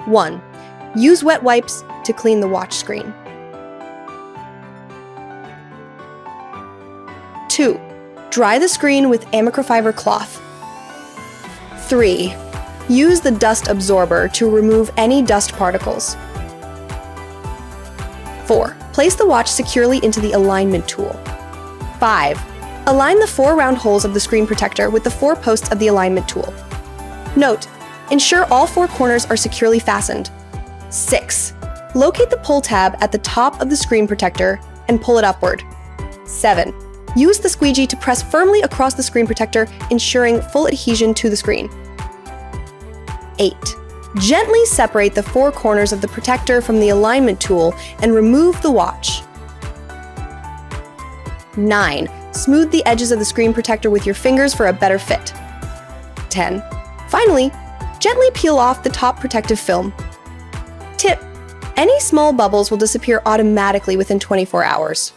1. Use wet wipes to clean the watch screen. 2. Dry the screen with microfiber cloth. 3. Use the dust absorber to remove any dust particles. 4. Place the watch securely into the alignment tool. 5. Align the 4 round holes of the screen protector with the 4 posts of the alignment tool. Note: ensure all 4 corners are securely fastened. 6. Locate the pull tab at the top of the screen protector and pull it upward. 7. Use the squeegee to press firmly across the screen protector, ensuring full adhesion to the screen. 8. Gently separate the 4 corners of the protector from the alignment tool and remove the watch. 9. Smooth the edges of the screen protector with your fingers for a better fit. 10. Finally, gently peel off the top protective film. Tip: any small bubbles will disappear automatically within 24 hours.